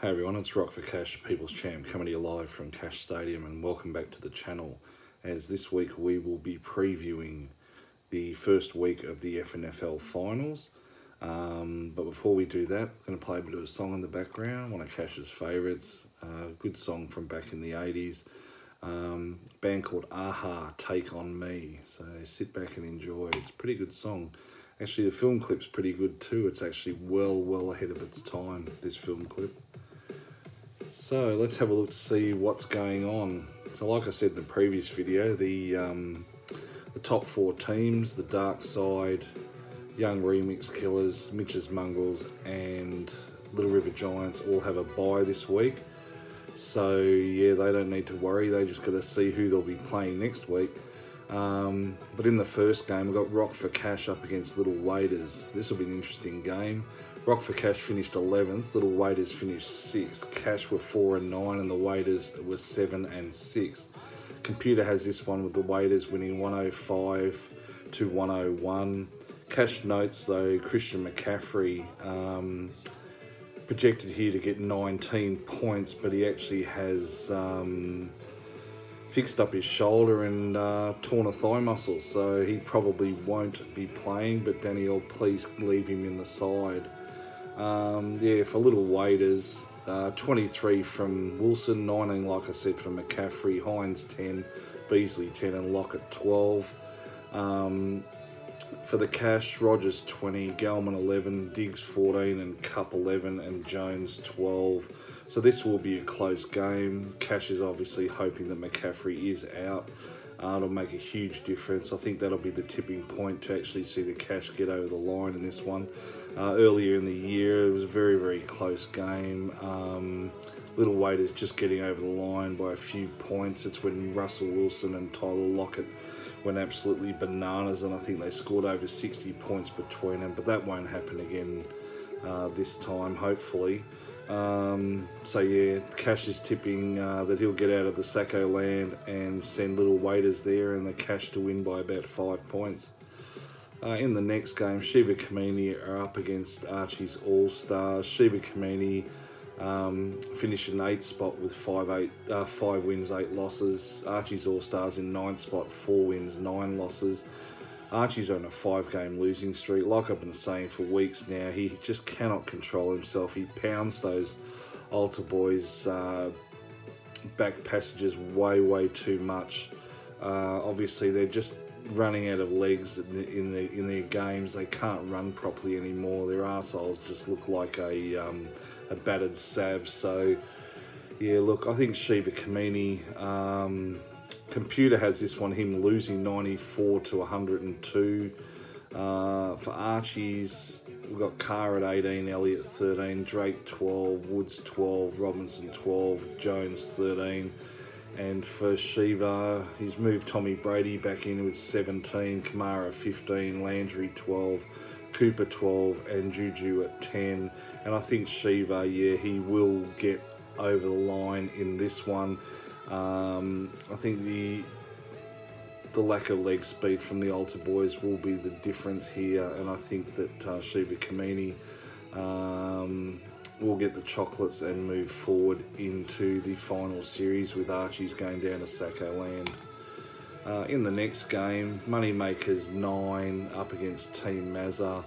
Hey everyone, it's Rock for Cash, People's Champ, coming to you live from Cash Stadium, and welcome back to the channel. As this week we will be previewing the first week of the FNFL finals. But before we do that, I'm going to play a bit of a song in the background, one of Cash's favourites, a good song from back in the 80s. Band called Aha, Take On Me. So sit back and enjoy. It's a pretty good song. Actually, the film clip's pretty good too. It's actually well ahead of its time, this film clip. So let's have a look to see what's going on. So like I said in the previous video, the top four teams, the Dark Side, Young Remix Killers, Mitch's Mongrels and Little River Giants all have a bye this week. So yeah, they don't need to worry. They just got to see who they'll be playing next week. But in the first game, we've got Rock for Cash up against Little Waders. This will be an interesting game. Rock for Cash finished 11th, Little Waders finished 6th. Cash were 4 and 9 and the Waders were 7 and 6. Computer has this one with the Waders winning 105 to 101. Cash notes though, Christian McCaffrey projected here to get 19 points, but he actually has fixed up his shoulder and torn a thigh muscle, so he probably won't be playing, but Daniel, please leave him in the side. Yeah, for Little Waders, 23 from Wilson, 19, like I said, from McCaffrey, Hines 10, Beasley 10 and Lockett 12. For the Cash, Rogers 20, Gelman 11, Diggs 14 and Cup 11 and Jones 12. So this will be a close game. Cash is obviously hoping that McCaffrey is out. It'll make a huge difference. I think that'll be the tipping point to actually see the Cash get over the line in this one. Earlier in the year, it was a very close game. Little Waders just getting over the line by a few points. It's when Russell Wilson and Tyler Lockett went absolutely bananas, and I think they scored over 60 points between them, but that won't happen again this time, hopefully. So yeah, Cash is tipping that he'll get out of the Sacco land and send Little Waders there and the Cash to win by about 5 points. In the next game, Shiva Kamini are up against Archie's All-Stars. Shiva Kamini finished in 8th spot with 5 wins, 8 losses. Archie's All-Stars in 9th spot, 4 wins, 9 losses. Archie's on a 5-game losing streak. Like I've been saying for weeks now, he just cannot control himself. He pounds those altar boys back passages way too much. Obviously, they're just running out of legs in their games. They can't run properly anymore. Their arseholes just look like a battered salve. So yeah, look, I think Shiva Kamini, Computer has this one, him losing 94 to 102. For Archie's, we've got Carr at 18, Elliott 13, Drake 12, Woods 12, Robinson 12, Jones 13. And for Shiva, he's moved Tommy Brady back in with 17, Kamara 15, Landry 12, Cooper 12, and Juju at 10. And I think Shiva, yeah, he will get over the line in this one. I think the lack of leg speed from the altar boys will be the difference here, and I think that Shiva Kamini will get the chocolates and move forward into the final series with Archie's going down to Sacco land. In the next game, Moneymakers 9 up against Team Mazza.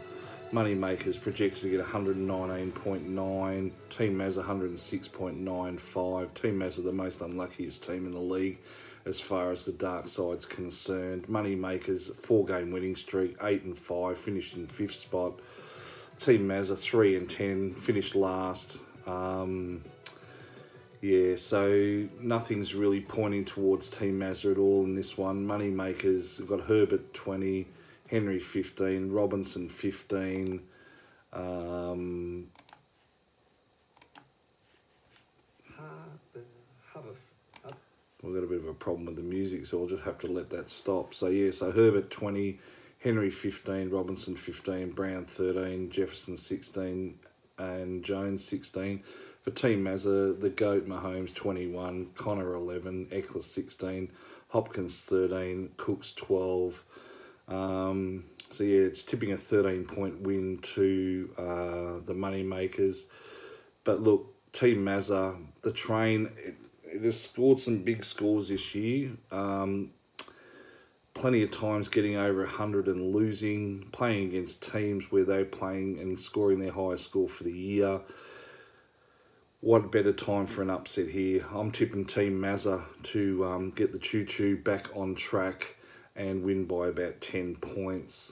Moneymakers projected to get 119.9, Team Mazza 106.95. Team Mazza the most unluckiest team in the league as far as the Dark Side's concerned. Moneymakers 4-game winning streak, 8 and 5, finished in 5th spot. Team Mazza 3 and 10, finished last. Yeah, so nothing's really pointing towards Team Mazza at all in this one. Moneymakers have got Herbert 20, Henry 15, Robinson 15, we've got a bit of a problem with the music, so we'll just have to let that stop. So yeah, so Herbert 20, Henry 15, Robinson 15, Brown 13, Jefferson 16, and Jones 16. For Team Mazza, the GOAT Mahomes 21, Connor 11, Eckler 16, Hopkins 13, Cooks 12. So yeah, it's tipping a 13-point win to the Moneymakers. But look, Team Mazza, the train, it has scored some big scores this year. Plenty of times getting over 100 and losing, playing against teams where they're playing and scoring their highest score for the year. What better time for an upset here? I'm tipping Team Mazza to get the choo-choo back on track and win by about 10 points.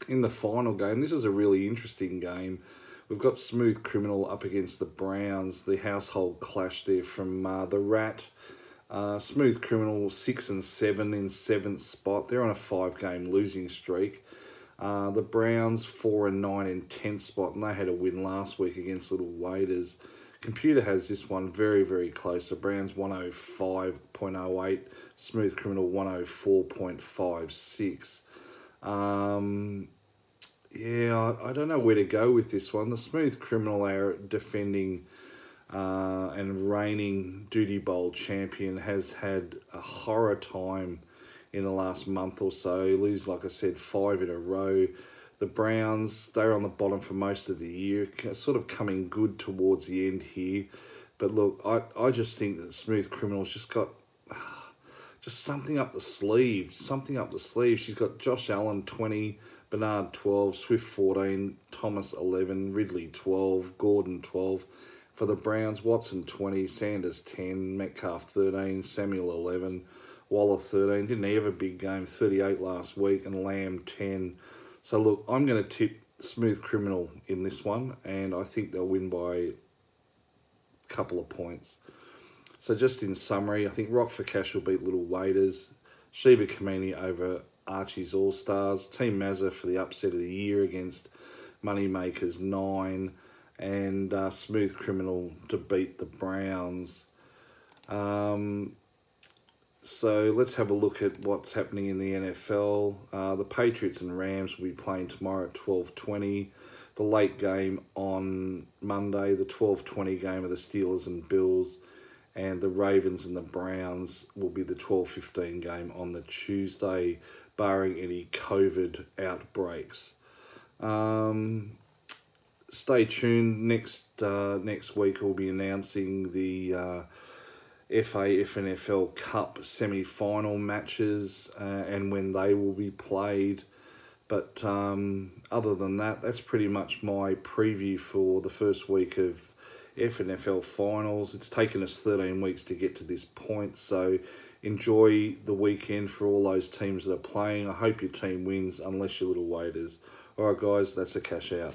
In the final game, this is a really interesting game. We've got Smooth Criminal up against the Browns, the household clash there from the Rat. Smooth Criminal 6 and 7 in 7th spot. They're on a 5-game losing streak. The Browns 4 and 9 in 10th spot, and they had a win last week against Little Waiters. Computer has this one very, very close. The Browns 105.08, Smooth Criminal 104.56. Yeah, I don't know where to go with this one. The Smooth Criminal are defending and reigning Duty Bowl champion, has had a horror time in the last month or so. Lose, like I said, 5 in a row. The Browns, they're on the bottom for most of the year, sort of coming good towards the end here. But look, I just think that Smooth Criminal's just got just something up the sleeve, She's got Josh Allen 20, Bernard 12, Swift 14, Thomas 11, Ridley 12, Gordon 12. For the Browns, Watson 20, Sanders 10, Metcalf 13, Samuel 11, Waller 13. Didn't he have a big game, 38 last week, and Lamb 10. So look, I'm going to tip Smooth Criminal in this one, and I think they'll win by a couple of points. So just in summary, I think Rock for Cash will beat Little Waiters, Shiva Kamini over Archie's All-Stars, Team Mazza for the upset of the year against Moneymakers 9, and Smooth Criminal to beat the Browns. So let's have a look at what's happening in the NFL. The Patriots and Rams will be playing tomorrow at 12:20. The late game on Monday, the 12:20 game of the Steelers and Bills, and the Ravens and the Browns will be the 12:15 game on the Tuesday, barring any COVID outbreaks. Stay tuned. Next week we'll be announcing the FNFL Cup semi-final matches and when they will be played. But other than that, that's pretty much my preview for the first week of FNFL finals. It's taken us 13 weeks to get to this point, so enjoy the weekend for all those teams that are playing. I hope your team wins, unless you're Little Waiters. All right, guys, that's a cash out.